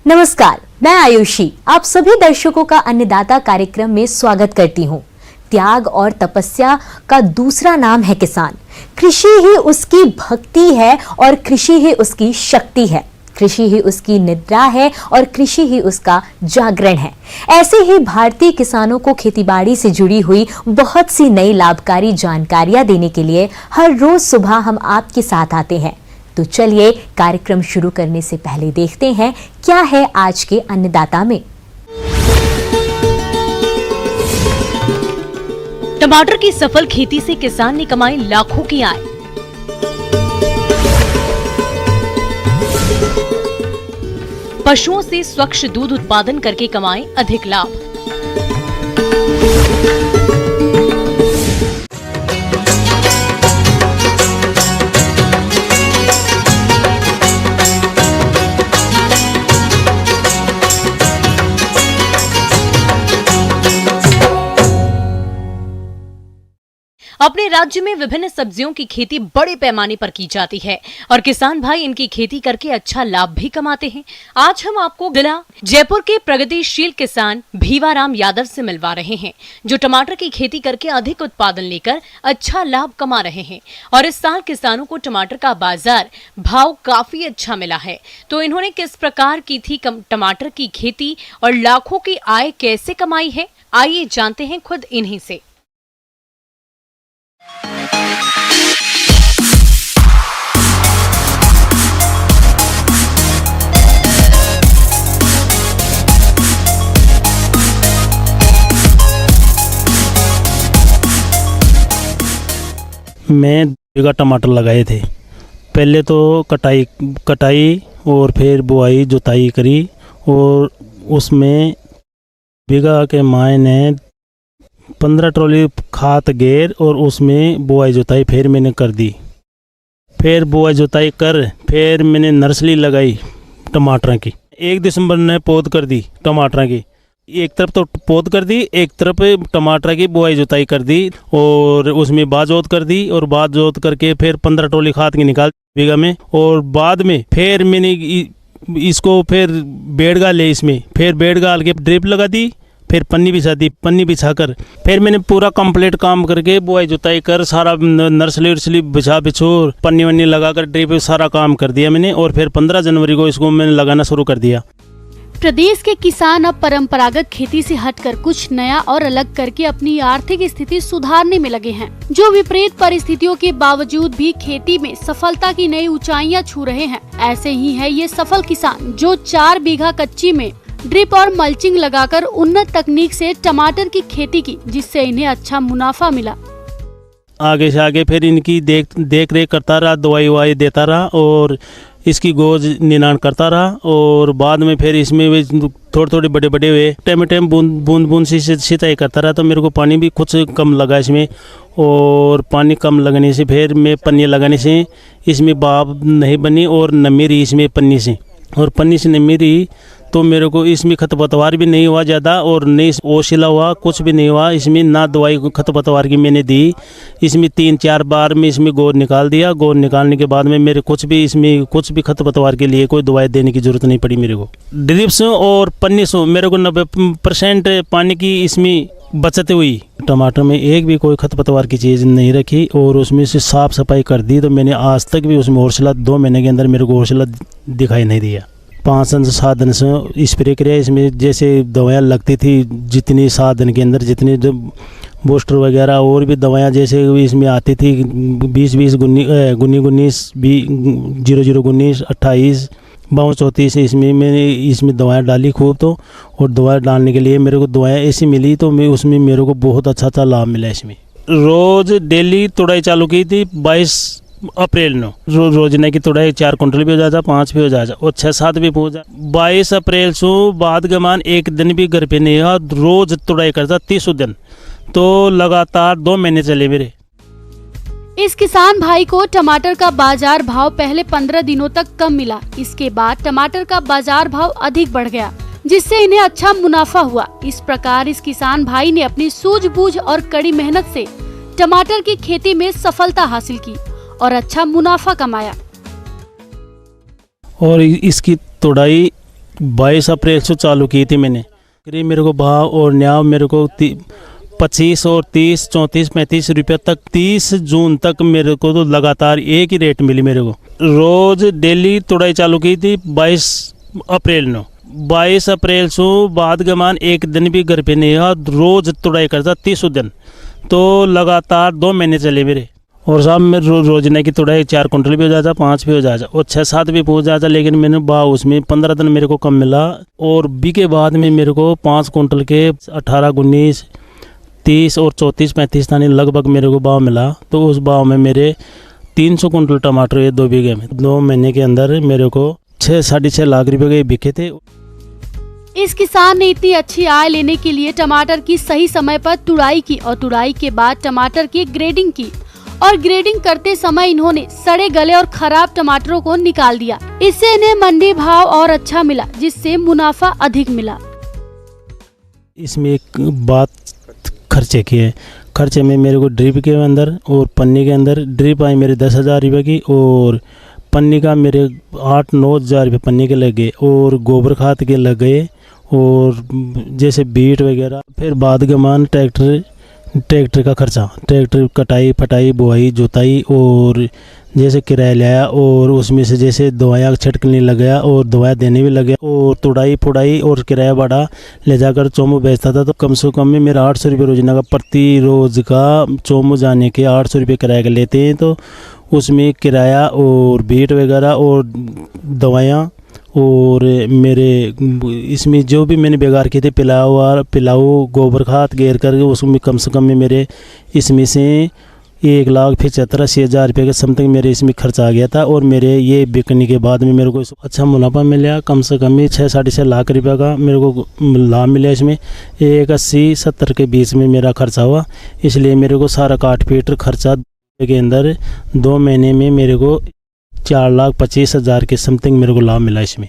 नमस्कार, मैं आयुषी आप सभी दर्शकों का अन्नदाता कार्यक्रम में स्वागत करती हूँ। त्याग और तपस्या का दूसरा नाम है किसान। कृषि ही उसकी भक्ति है और कृषि ही उसकी शक्ति है। कृषि ही उसकी निद्रा है और कृषि ही उसका जागरण है। ऐसे ही भारतीय किसानों को खेतीबाड़ी से जुड़ी हुई बहुत सी नई लाभकारी जानकारियां देने के लिए हर रोज सुबह हम आपके साथ आते हैं। तो चलिए कार्यक्रम शुरू करने से पहले देखते हैं क्या है आज के अन्नदाता में। टमाटर की सफल खेती से किसान ने कमाई लाखों की आय। पशुओं से स्वच्छ दूध उत्पादन करके कमाए अधिक लाभ। अपने राज्य में विभिन्न सब्जियों की खेती बड़े पैमाने पर की जाती है और किसान भाई इनकी खेती करके अच्छा लाभ भी कमाते हैं। आज हम आपको जिला जयपुर के प्रगतिशील किसान भीवाराम यादव से मिलवा रहे हैं, जो टमाटर की खेती करके अधिक उत्पादन लेकर अच्छा लाभ कमा रहे हैं। और इस साल किसानों को टमाटर का बाजार भाव काफी अच्छा मिला है। तो इन्होंने किस प्रकार की थी टमाटर की खेती और लाखों की आय कैसे कमाई है, आइए जानते हैं खुद इन्हीं से। मैं बीघा टमाटर लगाए थे। पहले तो कटाई और फिर बुआई जुताई करी और उसमें बीघा के मायने 15 ट्रॉली खाद गेर और उसमें बुआई जुताई फिर मैंने कर दी। फिर बुआई जुताई कर फिर मैंने नर्सरी लगाई टमाटर की। 1 दिसंबर ने पौध कर दी टमाटर की। एक तरफ तो पौध कर दी, एक तरफ टमाटर की बुआई जुताई कर दी और उसमें बाजोत कर दी और बाजोत करके फिर 15 ट्रॉली खाद की निकाल बीघा में। और बाद में फिर मैंने इसको फिर बेड़ गाले, इसमें फिर बेड़ गाल के ड्रिप लगा दी, फिर पन्नी बिछा दी। पन्नी बिछा कर फिर मैंने पूरा कंप्लीट काम करके बुआई जुताई कर सारा नर्सरी वर्सली बिछो पन्नी वन्नी लगा कर ड्रिप सारा काम कर दिया मैंने। और फिर 15 जनवरी को इसको मैंने लगाना शुरू कर दिया। प्रदेश के किसान अब परंपरागत खेती से हटकर कुछ नया और अलग करके अपनी आर्थिक स्थिति सुधारने में लगे हैं, जो विपरीत परिस्थितियों के बावजूद भी खेती में सफलता की नई ऊंचाइयां छू रहे हैं। ऐसे ही है ये सफल किसान, जो 4 बीघा कच्ची में ड्रिप और मल्चिंग लगाकर उन्नत तकनीक से टमाटर की खेती की, जिससे इन्हें अच्छा मुनाफा मिला। आगे से आगे फिर इनकी देख रेख करता रहा, दवाई ववाई देता रहा और इसकी गोज निनान करता रहा। और बाद में फिर इसमें थोड़े बड़े हुए टाइम बूंद से सिंचाई करता रहा। तो मेरे को पानी भी कुछ कम लगा इसमें, और पानी कम लगने से फिर मैं पन्नी लगाने से इसमें बाब नहीं बनी और नमी रही इसमें पन्नी से। और पन्नी से नमी रही तो मेरे को इसमें खरपतवार भी नहीं हुआ ज़्यादा और नहीं ओसिला हुआ, कुछ भी नहीं हुआ इसमें। ना दवाई खरपतवार की मैंने दी। इसमें 3-4 बार में इसमें गोर निकाल दिया। गोर निकालने के बाद में मेरे कुछ भी खरपतवार के लिए कोई दवाई देने की ज़रूरत नहीं पड़ी मेरे को। ड्रिप्स और पन्नी से मेरे को 90% पानी की इसमें बचत हुई। टमाटर में एक भी कोई खरपतवार की चीज़ नहीं रखी और उसमें से साफ़ सफाई कर दी। तो मैंने आज तक भी उसमें ओरसला 2 महीने के अंदर मेरे को ओरसला दिखाई नहीं दिया। 5-7 दिन से स्प्रे किया। इसमें जैसे दवाइयाँ लगती थी जितनी 7 दिन के अंदर, जितनी बूस्टर वगैरह और भी दवाइयाँ जैसे इसमें आती थी 20-20 19 0019 28 32 इसमें मैंने इसमें दवाएं डाली खूब। तो और दवाएं डालने के लिए मेरे को दवाएं ऐसी मिली तो मैं उसमें मेरे को बहुत अच्छा लाभ मिला। इसमें रोज़ डेली तुड़ाई चालू की थी 22 अप्रैल में। रोजाना की तुड़ाई 4 कुंटल भी हो जाता, 5 भी हो जाता और 6-7 भी हो जाता। 22 अप्रैल से बाद गमान एक दिन भी घर पे नहीं हुआ, रोज तुड़ाई करता 30 दिन। तो लगातार 2 महीने चले मेरे। इस किसान भाई को टमाटर का बाजार भाव पहले 15 दिनों तक कम मिला। इसके बाद टमाटर का बाजार भाव अधिक बढ़ गया, जिससे इन्हें अच्छा मुनाफा हुआ। इस प्रकार इस किसान भाई ने अपनी सूझबूझ और कड़ी मेहनत से टमाटर की खेती में सफलता हासिल की और अच्छा मुनाफा कमाया। और इसकी तुड़ाई 22 अप्रैल से चालू की थी मैंने। करीब मेरे को भाव और न्याव मेरे को 25 और 30, 34, 35 रुपये तक 30 जून तक मेरे को तो लगातार एक ही रेट मिली मेरे को। रोज़ डेली तुड़ाई चालू की थी 22 अप्रैल ने। 22 अप्रैल से बाद गमान एक दिन भी घर पे नहीं रहा, रोज़ तुड़ाई करता 30 दिन, तो लगातार 2 महीने चले मेरे। और साहब मैं रोजाना की तुड़ाई 4 कुंटल भी हो जाता, 5 भी हो जाता और 6-7 भी पहुँच जाता, लेकिन मैंने उसमें 15 दिन मेरे को कम मिला। और बी के बाद में मेरे को 5 कुंटल के 18, 19, 30 और 34, 35 तानी लगभग मेरे को भाव मिला। तो उस भाव में मेरे 300 कुंटल टमाटर ये 2 बीघे में 2 महीने के अंदर मेरे को 6-6.5 लाख रुपए के बिके थे। इस किसान ने इतनी अच्छी आय लेने के लिए टमाटर की सही समय पर तुड़ाई की और तुड़ाई के बाद टमाटर की ग्रेडिंग की और ग्रेडिंग करते समय इन्होंने सड़े गले और खराब टमाटरों को निकाल दिया। इससे इन्हें मंडी भाव और अच्छा मिला, जिससे मुनाफा अधिक मिला। इसमें एक बात खर्चे की है। खर्चे में मेरे को ड्रिप के अंदर और पन्नी के अंदर ड्रिप आई मेरे 10,000 रुपये की और पन्नी का मेरे 8-9 हज़ार रुपये पन्नी के लग गए और गोबर खाद के लग गए और जैसे बीट वगैरह। फिर बाद गमान ट्रैक्टर का खर्चा, ट्रैक्टर कटाई फटाई बुआई जोताई और जैसे किराया लिया और उसमें से जैसे दवाइयाँ छिड़कने लग गया और दवाइयाँ देने भी लग गया और तुड़ाई फुड़ाई और किराया बढ़ा ले जाकर चोमू बेचता था। तो कम से कम में मेरा 800 रुपये रोजाना का, प्रति रोज़ का चोमू जाने के 800 रुपये किराया का लेते हैं। तो उसमें किराया और बीट वगैरह और दवाइयाँ और मेरे इसमें जो भी मैंने बेकार किए थे पिलाऊ गोबर खाद घेर करके उसमें कम से कम में मेरे इसमें से 1,75,80,000 रुपये के समथिंग मेरे इसमें खर्च आ गया था। और मेरे ये बिकने के बाद में मेरे को अच्छा मुनाफा मिला, कम से कम 6-6.5 लाख रुपये का मेरे को लाभ मिला। इसमें 80-70 के बीच में मेरा खर्चा हुआ, इसलिए मेरे को सारा काट पीट खर्चा के अंदर 2 महीने में मेरे को 4,25,000 के समथिंग मेरे को लाभ मिला इसमें।